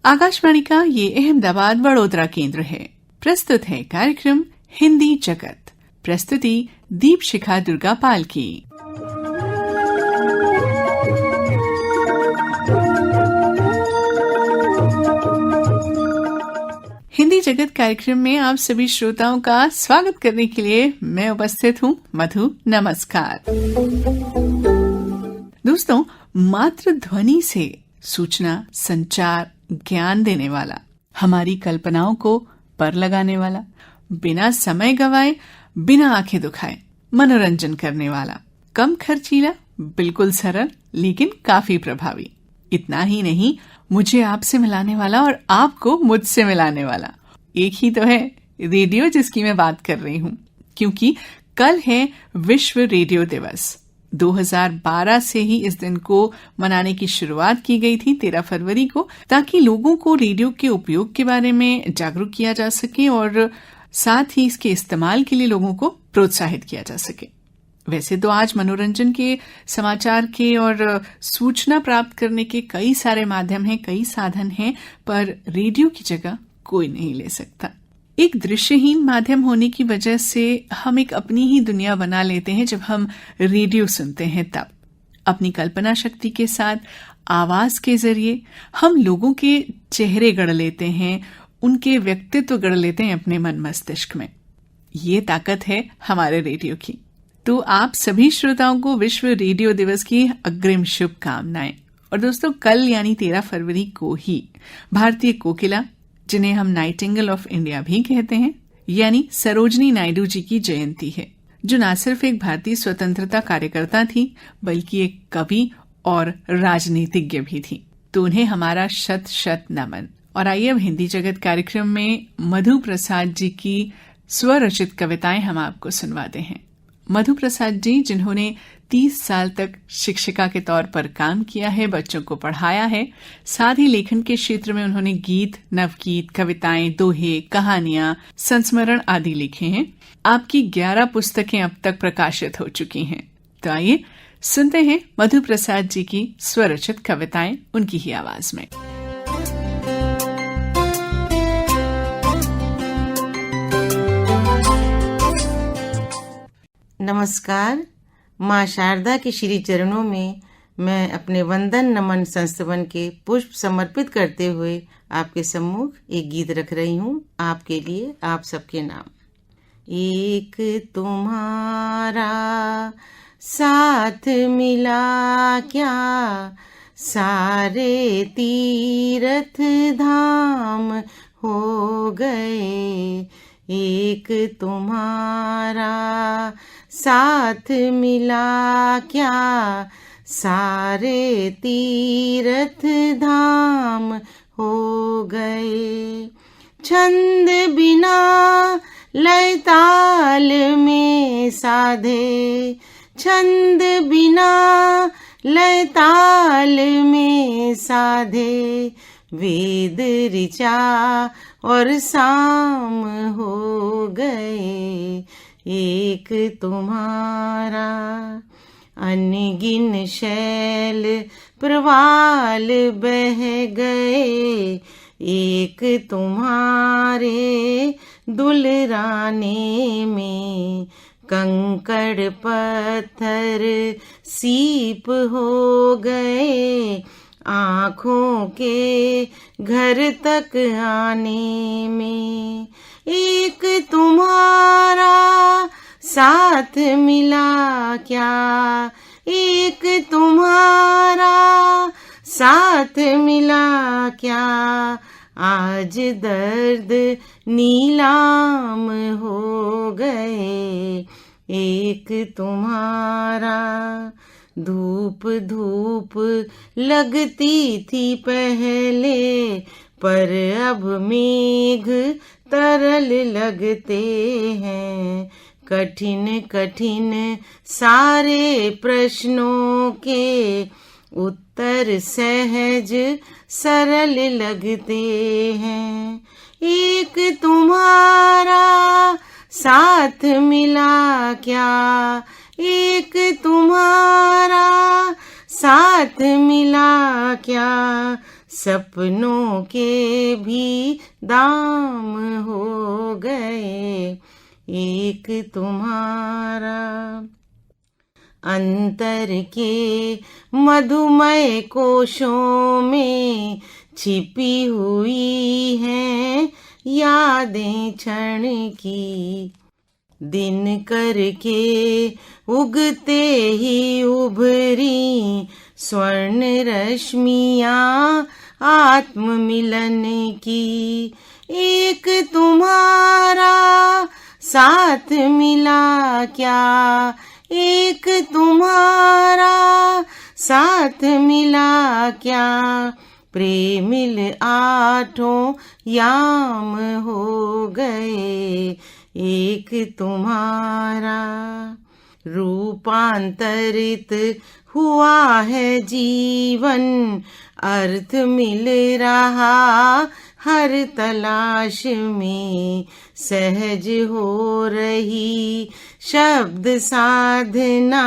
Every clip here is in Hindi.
आकाशवाणी का ये अहमदाबाद वडोदरा केंद्र है। प्रस्तुत है कार्यक्रम हिंदी जगत। प्रस्तुति दीप शिखा दुर्गा पाल की। हिंदी जगत कार्यक्रम में आप सभी श्रोताओं का स्वागत करने के लिए मैं उपस्थित हूँ मधु। नमस्कार दोस्तों, मात्र ध्वनि से सूचना, संचार, ज्ञान देने वाला, हमारी कल्पनाओं को पर लगाने वाला, बिना समय गवाए, बिना आंखें दुखाए मनोरंजन करने वाला, कम खर्चीला, बिल्कुल सरल लेकिन काफी प्रभावी। इतना ही नहीं, मुझे आपसे मिलाने वाला और आपको मुझसे मिलाने वाला। एक ही तो है रेडियो जिसकी मैं बात कर रही हूँ, क्योंकि कल है विश्व रेडियो दिवस। 2012 से ही इस दिन को मनाने की शुरुआत की गई थी 13 फरवरी को, ताकि लोगों को रेडियो के उपयोग के बारे में जागरूक किया जा सके और साथ ही इसके इस्तेमाल के लिए लोगों को प्रोत्साहित किया जा सके। वैसे तो आज मनोरंजन के, समाचार के और सूचना प्राप्त करने के कई सारे माध्यम हैं, कई साधन हैं, पर रेडियो की जगह कोई नहीं ले सकता। एक दृश्यहीन माध्यम होने की वजह से हम एक अपनी ही दुनिया बना लेते हैं जब हम रेडियो सुनते हैं। तब अपनी कल्पना शक्ति के साथ आवाज के जरिए हम लोगों के चेहरे गढ़ लेते हैं, उनके व्यक्तित्व गढ़ लेते हैं अपने मन मस्तिष्क में। ये ताकत है हमारे रेडियो की। तो आप सभी श्रोताओं को विश्व रेडियो दिवस की अग्रिम शुभकामनाएं। और दोस्तों, कल यानी 13 फरवरी को ही भारतीय कोकिला, जिन्हें हम नाइटिंगेल ऑफ इंडिया भी कहते हैं, यानी सरोजनी नायडू जी की जयंती है, जो न सिर्फ एक भारतीय स्वतंत्रता कार्यकर्ता थी, बल्कि एक कवि और राजनीतिज्ञ भी थी। तो उन्हें हमारा शत शत नमन। और आइए अब हिंदी जगत कार्यक्रम में मधु प्रसाद जी की स्वरचित कविताएं हम आपको सुनवाते हैं। मधु प्रसाद जी, जिन्होंने 30 साल तक शिक्षिका के तौर पर काम किया है, बच्चों को पढ़ाया है, साथ ही लेखन के क्षेत्र में उन्होंने गीत, नवगीत, कविताएं, दोहे, कहानियां, संस्मरण आदि लिखे हैं। आपकी 11 पुस्तकें अब तक प्रकाशित हो चुकी हैं। तो आइए सुनते हैं मधु प्रसाद जी की स्वरचित कविताएं उनकी ही आवाज में। नमस्कार। माँ शारदा के श्री चरणों में मैं अपने वंदन नमन संस्तवन के पुष्प समर्पित करते हुए आपके सम्मुख एक गीत रख रही हूँ, आपके लिए, आप सबके नाम। एक तुम्हारा साथ मिला क्या, सारे तीर्थ धाम हो गए। एक तुम्हारा साथ मिला क्या, सारे तीर्थ धाम हो गए। छंद बिना लय ताल में साधे, छंद बिना लय ताल में साधे, वेद ऋचा और साम हो गए। एक तुम्हारा अनगिन शैल प्रवाल बह गए। एक तुम्हारे दुलराने में कंकड़ पत्थर सीप हो गए। आँखों के घर तक आने में एक तुम्हारा साथ मिला क्या, एक तुम्हारा साथ मिला क्या। आज दर्द नीलाम हो गए। एक तुम्हारा धूप धूप लगती थी पहले, पर अब मेघ तरल लगते हैं। कठिन कठिन सारे प्रश्नों के उत्तर सहज सरल लगते हैं। एक तुम्हारा साथ मिला क्या, एक तुम्हारा साथ मिला क्या। सपनों के भी दाम हो गए एक तुम्हारा। अंतर के मधुमय कोशों में छिपी हुई हैं यादें क्षण की। दिन करके उगते ही उभरी स्वर्ण रश्मियाँ आत्म मिलन की। एक तुम्हारा साथ मिला क्या, एक तुम्हारा साथ मिला क्या, प्रेमिल आठों याम हो गए एक तुम्हारा। रूपांतरित हुआ है जीवन, अर्थ मिल रहा हर तलाश में, सहज हो रही शब्द साधना,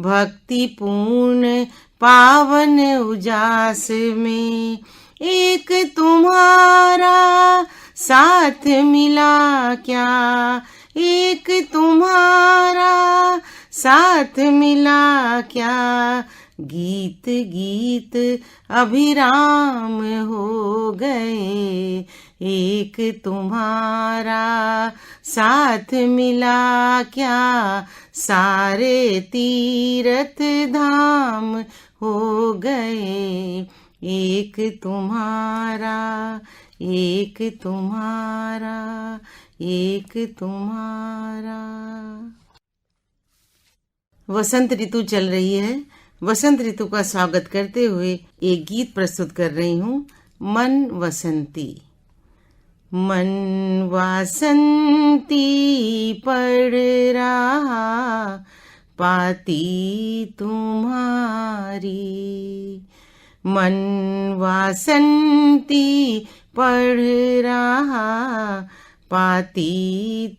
भक्ति पूर्ण पावन उजास में। एक तुम्हारा साथ मिला क्या, एक तुम्हारा साथ मिला क्या, गीत गीत अभिराम हो गए एक तुम्हारा साथ मिला क्या, सारे तीर्थ धाम हो गए एक तुम्हारा, एक तुम्हारा, एक तुम्हारा। वसंत ऋतु चल रही है। वसंत ऋतु का स्वागत करते हुए एक गीत प्रस्तुत कर रही हूँ, मन वसंती। मन वासंती पड़ रहा पाती तुम्हारी, मन वासंती पड़ रहा पाती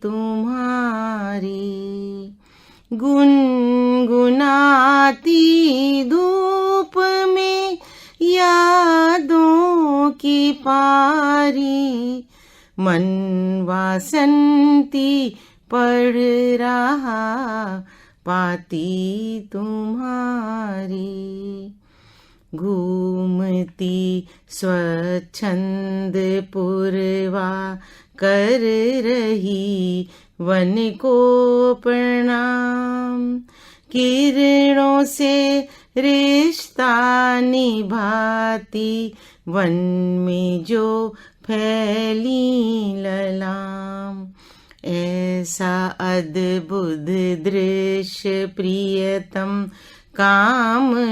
तुम्हारी। गुनगुनाती धूप में यादों की पारी, मन वासंती पड़ रहा पाती तुम्हारी। घूमती स्वच्छंद पुरवा कर रही वन को प्रणाम, किरणों से रिश्ता निभाती वन में जो फैली ललाम। ऐसा अद्भुत दृश्य प्रियतम कामनाएं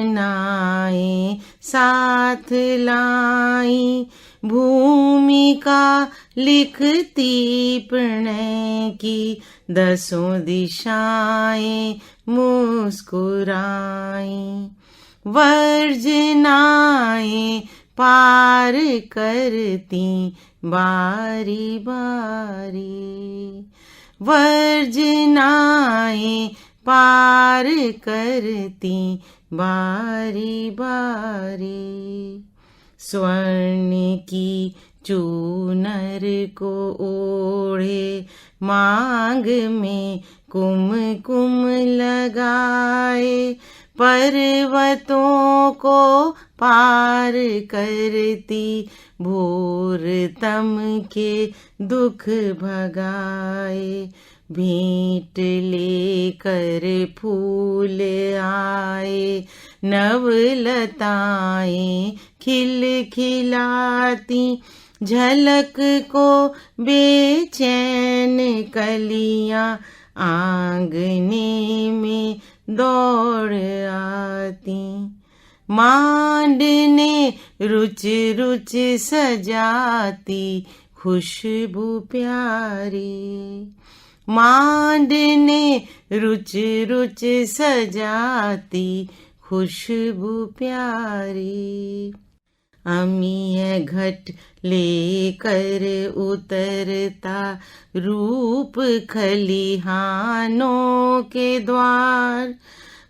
साथ लाई, भूमिका लिखती प्रणय की दसों दिशाएं मुस्कुराई। वर्जनाएं पार करती बारी बारी, वर्जनाएं पार करती बारी बारी। स्वर्ण की चूनर को ओढ़े मांग में कुमकुम लगाए, पर्वतों को पार करती भोर तम के दुख भगाए। भेंट लेकर फूल आए, नवलताएं खिलखिलाती, झलक को बेचैन कलियां आंगने में दौड़ आती। मांडने रुच रुच सजाती खुशबू प्यारी, मांडने रुच रुच सजाती खुशबू प्यारी। अमीय घट लेकर उतरता रूप खलिहानों के द्वार,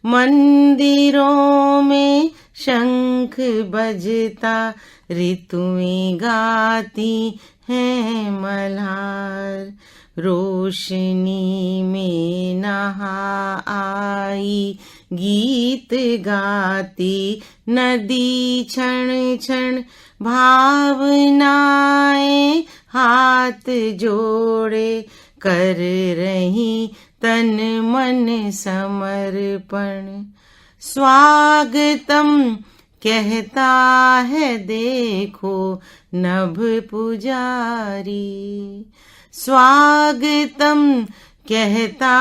मंदिरों में शंख बजता ऋतुएं गाती हैं मल्हार। रोशनी में नहा आई गीत गाती नदी क्षण क्षण भावनाएं हाथ जोड़े कर रही तन मन समर्पण। स्वागतम कहता है देखो नभ पुजारी। स्वागतम कहता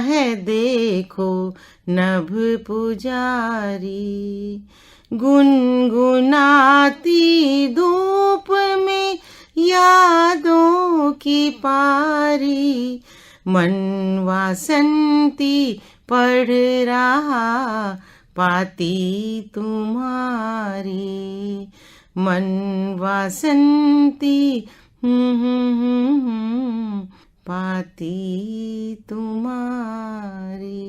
है देखो नभ पुजारी। गुनगुनाती धूप में यादों की पारी। मन वासंती पढ़ रहा पाती तुम्हारी। मन वासंती पाती तुम्हारी।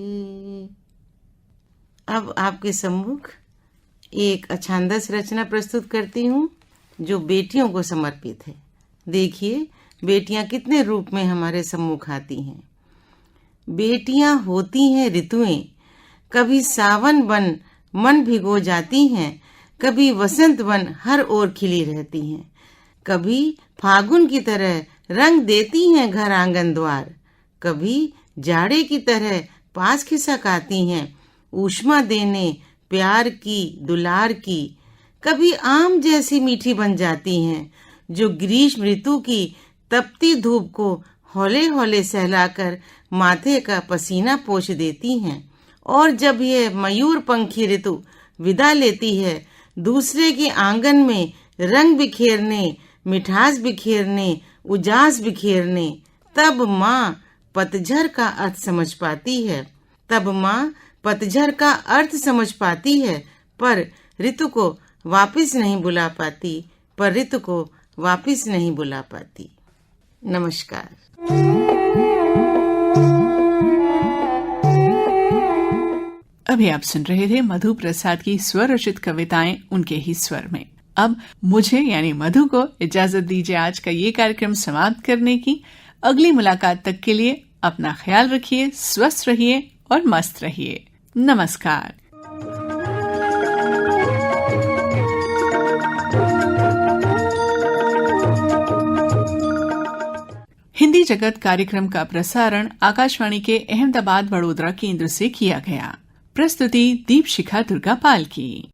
अब आपके सम्मुख एक अछांदस रचना प्रस्तुत करती हूँ जो बेटियों को समर्पित है। देखिए बेटियां कितने रूप में हमारे सम्मुख आती हैं। बेटियां होती हैं ऋतुएं, कभी सावन बन मन भिगो जाती हैं, कभी वसंत बन हर ओर खिली रहती हैं, कभी फागुन की तरह रंग देती हैं घर आंगन द्वार, कभी जाड़े की तरह पास खिसक आती हैं ऊष्मा देने प्यार की दुलार की, कभी आम जैसी मीठी बन जाती हैं जो ग्रीष्म ऋतु की तपती धूप को हौले हौले सहलाकर माथे का पसीना पोंछ देती हैं। और जब यह मयूर पंखी ऋतु विदा लेती है दूसरे के आंगन में रंग बिखेरने, मिठास बिखेरने, उजास बिखेरने, तब माँ पतझड़ का अर्थ समझ पाती है। तब माँ पतझड़ का अर्थ समझ पाती है, पर ऋतु को वापस नहीं बुला पाती, पर ऋतु को वापस नहीं बुला पाती। नमस्कार। अभी आप सुन रहे थे मधु प्रसाद की स्वर रचित कविताएं उनके ही स्वर में। अब मुझे यानी मधु को इजाजत दीजिए आज का ये कार्यक्रम समाप्त करने की। अगली मुलाकात तक के लिए अपना ख्याल रखिए, स्वस्थ रहिए और मस्त रहिए। नमस्कार। हिंदी जगत कार्यक्रम का प्रसारण आकाशवाणी के अहमदाबाद वडोदरा केंद्र से किया गया। प्रस्तुति दीपशिखा दुर्गापाल की।